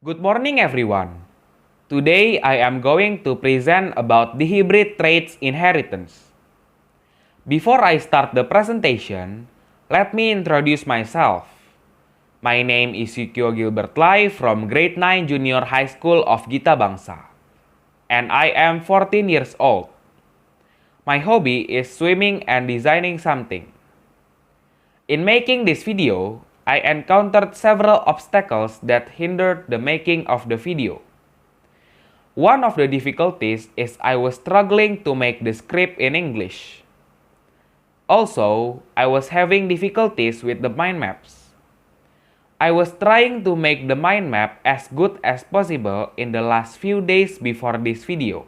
Good morning, everyone. Today I am going to present about the hybrid traits inheritance. Before I start the presentation, let me introduce myself. My name is Yukio Gilbert Lai from Grade 9 Junior High School of Gita Bangsa, and I am 14 years old. My hobby is swimming and designing something. In making this video, I encountered several obstacles that hindered the making of the video. One of the difficulties is I was struggling to make the script in English. Also, I was having difficulties with the mind maps. I was trying to make the mind map as good as possible in the last few days before this video.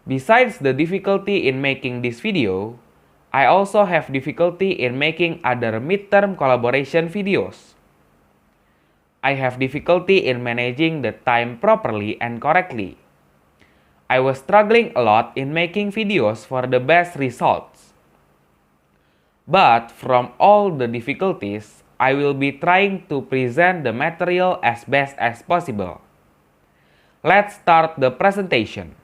Besides the difficulty in making this video, I also have difficulty in making other midterm collaboration videos. I have difficulty in managing the time properly and correctly. I was struggling a lot in making videos for the best results. But from all the difficulties, I will be trying to present the material as best as possible. Let's start the presentation.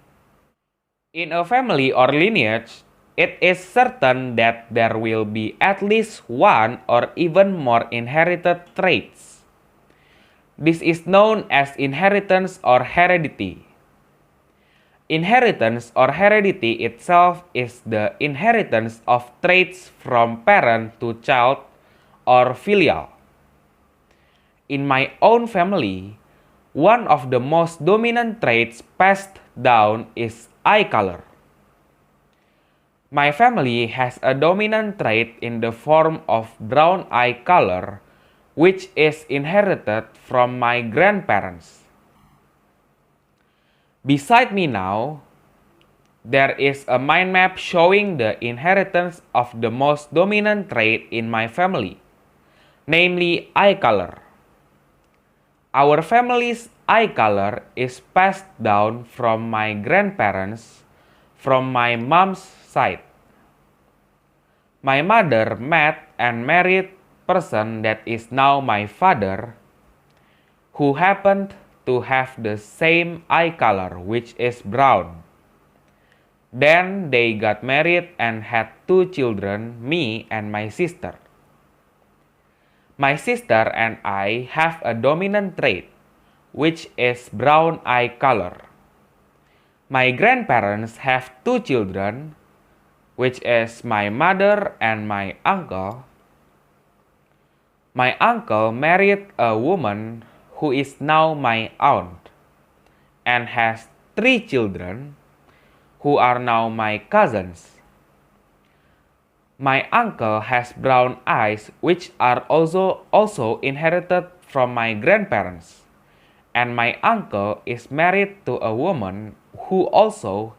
In a family or lineage, it is certain that there will be at least one or even more inherited traits. This is known as inheritance or heredity. Inheritance or heredity itself is the inheritance of traits from parent to child or filial. In my own family, one of the most dominant traits passed down is eye color. My family has a dominant trait in the form of brown eye color, which is inherited from my grandparents. Beside me now, there is a mind map showing the inheritance of the most dominant trait in my family, namely eye color. Our family's eye color is passed down from my grandparents from my mom's side. My mother met and married person that is now my father, who happened to have the same eye color, which is brown. Then they got married and had two children, me and my sister. My sister and I have a dominant trait, which is brown eye color. My grandparents have two children, which is my mother and my uncle. My uncle married a woman who is now my aunt and has three children who are now my cousins. My uncle has brown eyes which are also inherited from my grandparents, and my uncle is married to a woman who also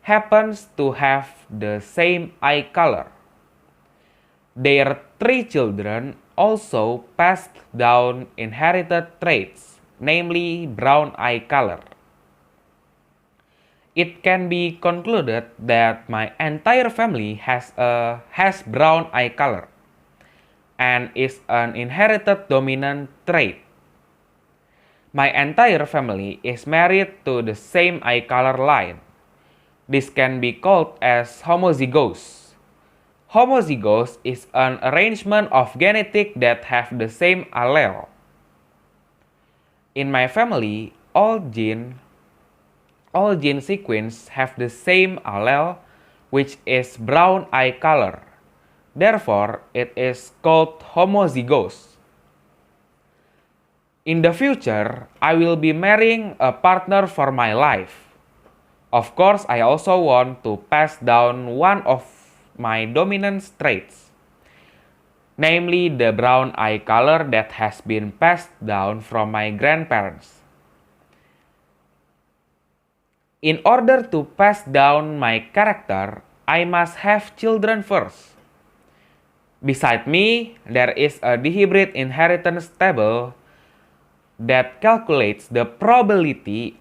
happens to have the same eye color. Their three children also passed down inherited traits, namely brown eye color. It can be concluded that my entire family has brown eye color and is an inherited dominant trait. My entire family is married to the same eye color line. This can be called as homozygous. Homozygous is an arrangement of genetics that have the same allele. In my family, all gene sequence have the same allele, which is brown eye color. Therefore, it is called homozygous. In the future, I will be marrying a partner for my life. Of course, I also want to pass down one of my dominant traits, namely the brown eye color that has been passed down from my grandparents. In order to pass down my character, I must have children first. Beside me, there is a dihybrid inheritance table that calculates the probability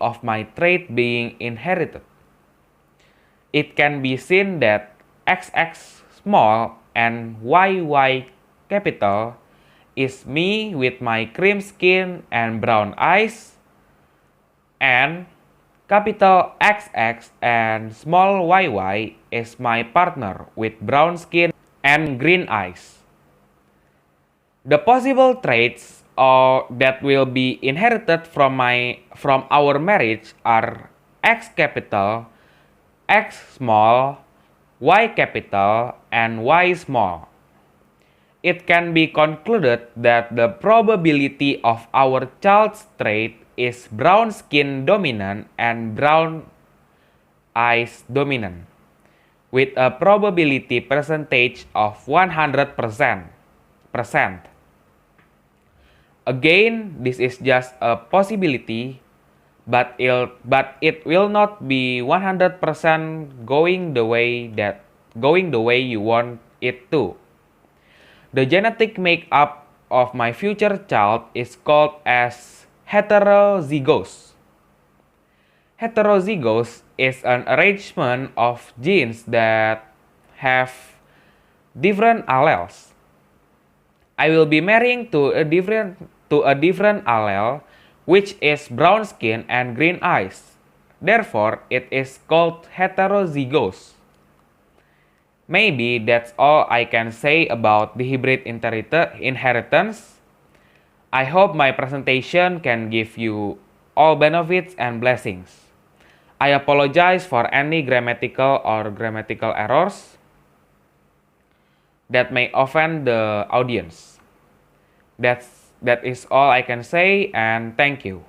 of my trait being inherited. It can be seen that XX small and YY capital is me with my cream skin and brown eyes, and capital XX and small YY is my partner with brown skin and green eyes. The possible traits that will be inherited from our marriage are X capital, X small, Y capital, and Y small. It can be concluded that the probability of our child's trait is brown skin dominant and brown eyes dominant, with a probability percentage of 100%. Again, this is just a possibility, but it will not be 100% going the way you want it to. The genetic makeup of my future child is called as heterozygous. Heterozygous is an arrangement of genes that have different alleles. I will be marrying to a different allele, which is brown skin and green eyes. Therefore, it is called heterozygous. Maybe that's all I can say about the hybrid inheritance. I hope my presentation can give you all benefits and blessings. I apologize for any grammatical errors that may offend the audience. That is all I can say, and thank you.